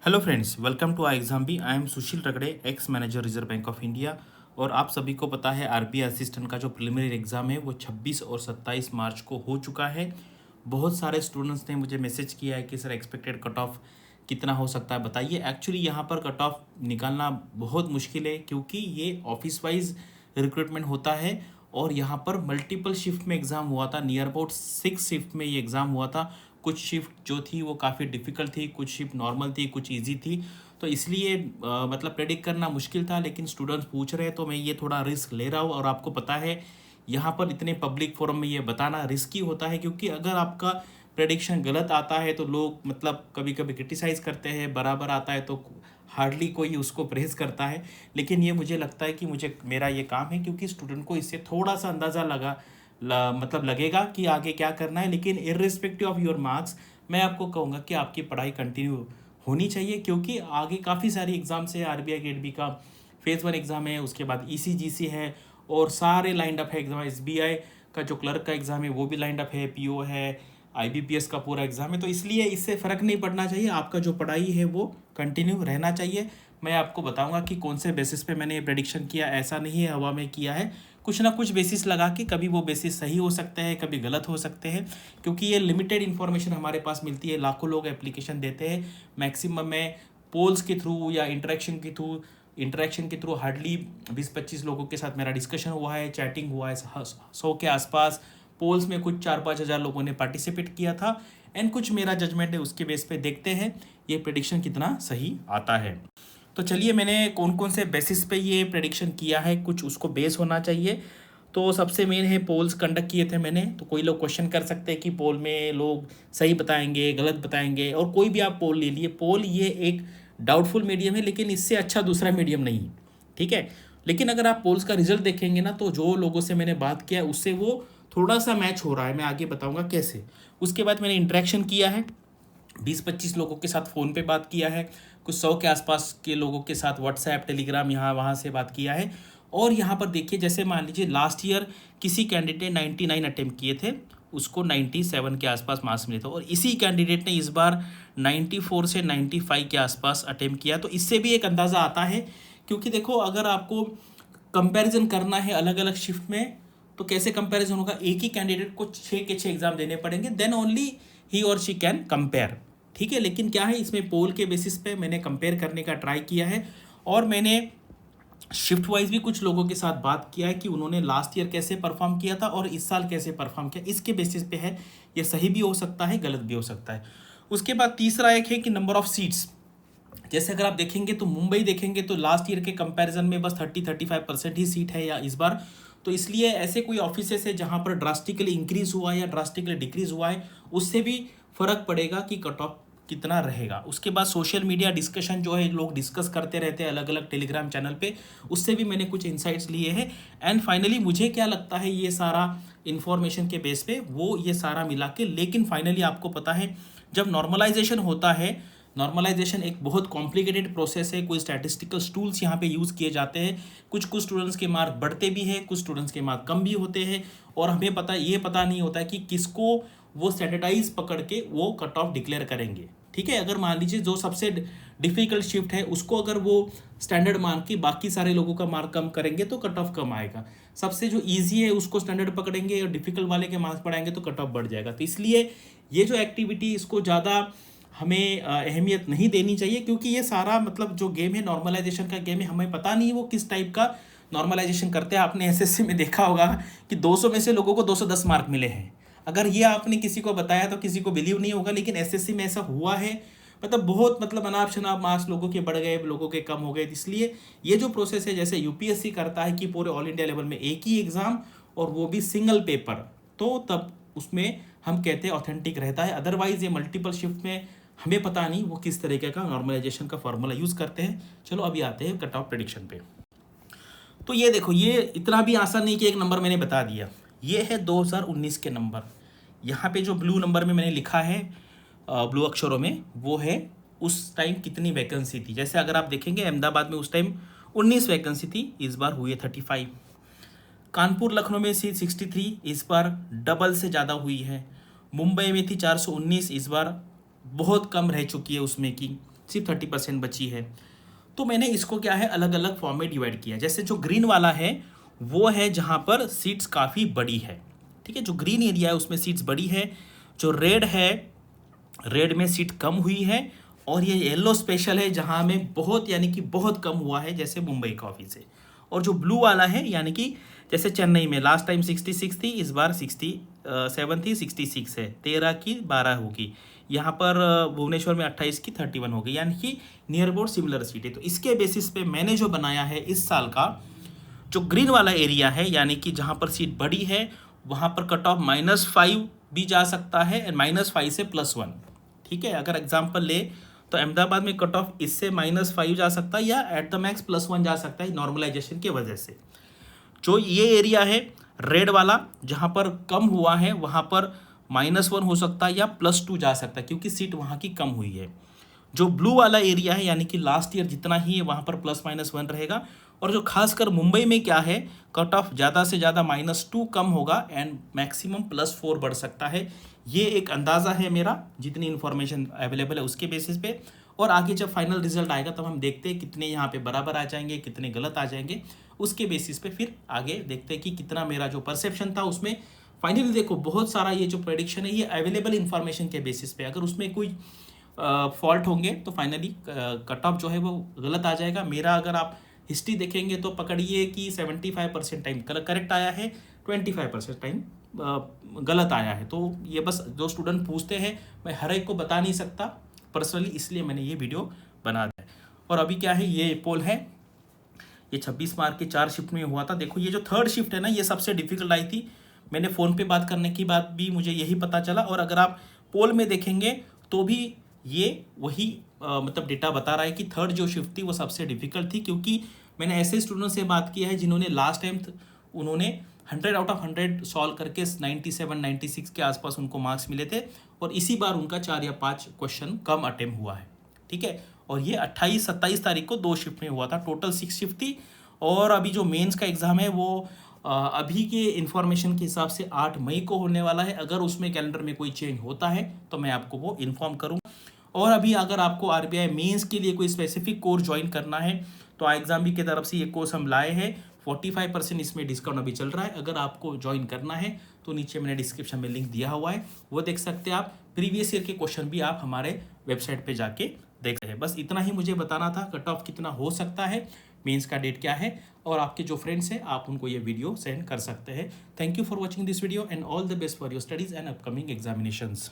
Hello friends, welcome to I exam B. I am Sushil Ragade, ex manager Reserve Bank of India. और आप सभी को पता है आरबीआई असिस्टेंट का जो प्रिलिमिनरी एग्ज़ाम है वो 26 और 27 मार्च को हो चुका है। बहुत सारे स्टूडेंट्स ने मुझे मैसेज किया है कि सर एक्सपेक्टेड कट ऑफ कितना हो सकता है बताइए। एक्चुअली यहाँ पर कट ऑफ निकालना बहुत मुश्किल है क्योंकि ये ऑफिस वाइज रिक्रूटमेंट होता है और यहाँ पर मल्टीपल शिफ्ट में एग्ज़ाम हुआ था। नियर अबाउट 6 शिफ्ट में ये एग्ज़ाम हुआ था। कुछ शिफ्ट जो थी वो काफ़ी डिफ़िकल्ट थी, कुछ शिफ्ट नॉर्मल थी, कुछ इजी थी। तो इसलिए मतलब प्रेडिक्ट करना मुश्किल था, लेकिन स्टूडेंट्स पूछ रहे हैं तो मैं ये थोड़ा रिस्क ले रहा हूँ। और आपको पता है यहाँ पर इतने पब्लिक फोरम में ये बताना रिस्की होता है क्योंकि अगर आपका प्रेडिक्शन गलत आता है तो लोग मतलब कभी कभी क्रिटिसाइज़ करते हैं, बराबर आता है तो हार्डली कोई उसको प्रेज़ करता है। लेकिन ये मुझे लगता है कि मुझे मेरा ये काम है क्योंकि स्टूडेंट को इससे थोड़ा सा अंदाज़ा मतलब लगेगा कि आगे क्या करना है। लेकिन इर्रिस्पेक्टिव ऑफ योर मार्क्स मैं आपको कहूँगा कि आपकी पढ़ाई कंटिन्यू होनी चाहिए क्योंकि आगे काफ़ी सारी एग्ज़ाम्स है। आरबीआई गेट बी का फेज़ 1 एग्ज़ाम है, उसके बाद ईसीजीसी है और सारे लाइंड अप है एग्ज़ाम। एसबीआई का जो क्लर्क का एग्ज़ाम है वो भी लाइंड अप है, पीओ है, आईबीपीएस का पूरा एग्ज़ाम है। तो इसलिए इससे फ़र्क नहीं पड़ना चाहिए, आपका जो पढ़ाई है वो कंटिन्यू रहना चाहिए। मैं आपको बताऊंगा कि कौन से बेसिस पे मैंने ये प्रेडिक्शन किया, ऐसा नहीं है हवा में किया है। कुछ ना कुछ बेसिस लगा के, कभी वो बेसिस सही हो सकते हैं, कभी गलत हो सकते हैं क्योंकि ये लिमिटेड इन्फॉर्मेशन हमारे पास मिलती है। लाखों लोग एप्लीकेशन देते हैं, मैक्सिमम में पोल्स के थ्रू या इंटरेक्शन के थ्रू हार्डली 20-25 लोगों के साथ मेरा डिस्कशन हुआ है, चैटिंग हुआ है 100 के आसपास। पोल्स में कुछ 4-5 हज़ार लोगों ने पार्टिसिपेट किया था एंड कुछ मेरा जजमेंट है, उसके बेस पे देखते हैं ये प्रेडिक्शन कितना सही आता है। तो चलिए, मैंने कौन कौन से बेसिस पे ये प्रेडिक्शन किया है, कुछ उसको बेस होना चाहिए। तो सबसे मेन है पोल्स कंडक्ट किए थे मैंने। तो कोई लोग क्वेश्चन कर सकते हैं कि पोल में लोग सही बताएंगे, गलत बताएंगे, और कोई भी आप पोल ले लिए। पोल ये एक डाउटफुल मीडियम है लेकिन इससे अच्छा दूसरा मीडियम नहीं, ठीक है। लेकिन अगर आप पोल्स का रिजल्ट देखेंगे ना तो जो लोगों से मैंने बात किया उससे वो थोड़ा सा मैच हो रहा है। मैं आगे बताऊंगा कैसे। उसके बाद मैंने इंटरेक्शन किया है, 20-25 लोगों के साथ फ़ोन पे बात किया है, कुछ 100 के आसपास के लोगों के साथ व्हाट्सएप, टेलीग्राम, यहाँ वहाँ से बात किया है। और यहाँ पर देखिए, जैसे मान लीजिए लास्ट ईयर किसी कैंडिडेट 99 अटेम्प्ट किए थे, उसको 97 के आसपास मार्क्स मिले थे, और इसी कैंडिडेट ने इस बार 94 से 95 के आसपास अटेम्प्ट किया। तो इससे भी एक अंदाज़ा आता है क्योंकि देखो, अगर आपको कंपैरिजन करना है अलग अलग शिफ्ट में तो कैसे कंपैरिजन होगा। एक ही कैंडिडेट को 6 के 6 एग्जाम देने पड़ेंगे, देन ओनली ही और शी कैन कंपेयर, ठीक है। लेकिन क्या है, इसमें पोल के बेसिस पे मैंने कंपेयर करने का ट्राई किया है और मैंने शिफ्ट वाइज भी कुछ लोगों के साथ बात किया है कि उन्होंने लास्ट ईयर कैसे परफॉर्म किया था और इस साल कैसे परफॉर्म किया। इसके बेसिस पे है, ये सही भी हो सकता है, गलत भी हो सकता है। उसके बाद तीसरा एक है कि नंबर ऑफ सीट्स। जैसे अगर आप देखेंगे तो मुंबई देखेंगे तो लास्ट ईयर के कंपैरिजन में बस 30-35% ही सीट है या इस बार। तो इसलिए ऐसे कोई ऑफिसेस है जहां पर ड्रास्टिकली इंक्रीज हुआ है या ड्रास्टिकली डिक्रीज हुआ है, उससे भी फर्क पड़ेगा कि कट ऑफ कितना रहेगा। उसके बाद सोशल मीडिया डिस्कशन जो है, लोग डिस्कस करते रहते हैं अलग अलग टेलीग्राम चैनल पे, उससे भी मैंने कुछ इंसाइट्स लिए हैं। एंड फाइनली मुझे क्या लगता है, ये सारा इन्फॉर्मेशन के बेस पे वो ये सारा मिला के, लेकिन फाइनली आपको पता है जब नॉर्मलाइजेशन होता है, नॉर्मलाइजेशन एक बहुत कॉम्प्लिकेटेड प्रोसेस है। कोई स्टैटिस्टिकल टूल्स यहाँ पे यूज़ किए जाते हैं। कुछ कुछ स्टूडेंट्स के मार्क बढ़ते भी हैं, कुछ स्टूडेंट्स के मार्क कम भी होते हैं, और हमें पता नहीं होता है कि किसको वो स्टैंडर्डाइज पकड़ के वो कट ऑफ डिक्लेयर करेंगे, ठीक है। अगर मान लीजिए जो सबसे डिफ़िकल्ट शिफ्ट है उसको अगर वो स्टैंडर्ड मान के बाकी सारे लोगों का मार्क कम करेंगे तो कट ऑफ कम आएगा। सबसे जो ईजी है उसको स्टैंडर्ड पकड़ेंगे और डिफिकल्ट वाले के मार्क्स बढ़ाएंगे तो कट ऑफ बढ़ जाएगा। तो इसलिए ये जो एक्टिविटी, इसको ज़्यादा हमें अहमियत नहीं देनी चाहिए क्योंकि ये सारा मतलब जो गेम है, नॉर्मलाइजेशन का गेम है, हमें पता नहीं वो किस टाइप का नॉर्मलाइजेशन करते हैं। आपने एसएससी में देखा होगा कि 200 में से लोगों को 210 मार्क मिले हैं। अगर ये आपने किसी को बताया तो किसी को बिलीव नहीं होगा, लेकिन एसएससी में ऐसा हुआ है। मतलब बहुत मतलब अनाप शनाप मार्क्स लोगों के बढ़ गए, लोगों के कम हो गए। इसलिए ये जो प्रोसेस है, जैसे यूपीएससी करता है कि पूरे ऑल इंडिया लेवल में एक ही एग्ज़ाम और वो भी सिंगल पेपर, तो तब उसमें हम कहते हैं ऑथेंटिक रहता है। अदरवाइज ये मल्टीपल शिफ्ट में हमें पता नहीं वो किस तरीके का नॉर्मलाइजेशन का फॉर्मूला यूज़ करते हैं। चलो अभी आते हैं कट ऑफ प्रेडिक्शन पे। तो ये देखो, ये इतना भी आसान नहीं कि एक नंबर मैंने बता दिया। ये है 2019 के नंबर। यहाँ पे जो ब्लू नंबर में मैंने लिखा है, ब्लू अक्षरों में, वो है उस टाइम कितनी वैकेंसी थी। जैसे अगर आप देखेंगे अहमदाबाद में उस टाइम 19 वैकेंसी थी, इस बार हुई है 35। कानपुर लखनऊ में थी 63, इस बार डबल से ज़्यादा हुई है। मुंबई में थी 419, इस बार बहुत कम रह चुकी है उसमें की। सिर्फ 30% बची है। तो मैंने इसको क्या है अलग अलग फॉर्म में डिवाइड किया। जैसे जो ग्रीन वाला है वो है जहाँ पर सीट्स काफ़ी बड़ी है, ठीक है, जो ग्रीन एरिया है उसमें सीट्स बड़ी है। जो रेड है, रेड में सीट कम हुई है। और ये येलो स्पेशल है जहाँ में बहुत यानी कि बहुत कम हुआ है, जैसे मुंबई का ऑफिस है। और जो ब्लू वाला है यानी कि जैसे चेन्नई में लास्ट टाइम 66 थी, इस बार 67 थी, 66 है, 13 की 12 होगी। यहाँ पर भुवनेश्वर में 28 की 31 होगी, यानी कि नियर अबाउट सिमिलर सीट है। तो इसके बेसिस पे मैंने जो बनाया है इस साल का जो ग्रीन वाला एरिया है, यानी कि जहाँ पर सीट बड़ी है वहाँ पर कट ऑफ -5 भी जा सकता है, -5 से +1, ठीक है। अगर एग्जाम्पल ले तो अहमदाबाद में कट ऑफ इससे -5 जा सकता है या एट द मैक्स +1 जा सकता है नॉर्मलाइजेशन की वजह से। जो ये एरिया है रेड वाला जहाँ पर कम हुआ है वहाँ पर -1 हो सकता है या +2 जा सकता है, क्योंकि सीट वहाँ की कम हुई है। जो ब्लू वाला एरिया है यानी कि लास्ट ईयर जितना ही है वहाँ पर +-1 रहेगा। और जो खासकर मुंबई में क्या है, कट ऑफ ज़्यादा से ज़्यादा -2 कम होगा एंड मैक्सिमम +4 बढ़ सकता है। ये एक अंदाज़ा है मेरा, जितनी इन्फॉर्मेशन अवेलेबल है उसके बेसिस पे। और आगे जब फाइनल रिजल्ट आएगा तब हम देखते हैं कितने यहाँ पे बराबर आ जाएंगे, कितने गलत आ जाएंगे। उसके बेसिस पे फिर आगे देखते हैं कि कितना मेरा जो परसेप्शन था उसमें फाइनली। देखो बहुत सारा ये जो प्रेडिक्शन है ये अवेलेबल इन्फॉर्मेशन के बेसिस पे, अगर उसमें कोई फॉल्ट होंगे तो फाइनली कट ऑफ जो है वो गलत आ जाएगा। मेरा अगर आप हिस्ट्री देखेंगे तो पकड़िए कि 75% टाइम करेक्ट आया है, 25% टाइम गलत आया है। तो ये बस जो स्टूडेंट पूछते हैं मैं हर एक को बता नहीं सकता पर्सनली, इसलिए मैंने ये वीडियो बना दिया है। और अभी क्या है, ये पोल है, ये 26 मार्क के 4 शिफ्ट में हुआ था। देखो ये जो थर्ड शिफ्ट है ना ये सबसे डिफिकल्ट आई थी। मैंने फ़ोन पे बात करने की बाद भी मुझे यही पता चला। और अगर आप पोल में देखेंगे तो भी ये वही मतलब डेटा बता रहा है कि थर्ड जो शिफ्ट थी वो सबसे डिफिकल्ट थी, क्योंकि मैंने ऐसे स्टूडेंट से बात किया है जिन्होंने लास्ट टाइम उन्होंने 100 आउट ऑफ 100 सॉल्व करके 97 96 के आसपास उनको मार्क्स मिले थे। और इसी बार उनका 4 या 5 क्वेश्चन कम अटेम्प्ट हुआ है, ठीक है। और ये 28-27 तारीख को 2 शिफ्ट में हुआ था, टोटल 6 शिफ्ट थी। और अभी जो मेंस का एग्ज़ाम है वो अभी के इन्फॉर्मेशन के हिसाब से 8 मई को होने वाला है। अगर उसमें कैलेंडर में कोई चेंज होता है तो मैं आपको वो इन्फॉर्म करूँगा। और अभी अगर आपको आरबीआई मेंस के लिए कोई स्पेसिफिक कोर्स ज्वाइन करना है तो एग्जाम भी की तरफ से ये कोर्स हम लाए हैं। 45% इसमें डिस्काउंट अभी चल रहा है। अगर आपको ज्वाइन करना है तो नीचे मैंने डिस्क्रिप्शन में लिंक दिया हुआ है, वो देख सकते हैं आप। प्रीवियस ईयर के क्वेश्चन भी आप हमारे वेबसाइट पे जाके देख सकते हैं। बस इतना ही मुझे बताना था, कट ऑफ कितना हो सकता है, मेंस का डेट क्या है। और आपके जो फ्रेंड्स हैं आप उनको ये वीडियो सेंड कर सकते हैं। Thank you for watching this video and all the best for your studies and upcoming examinations.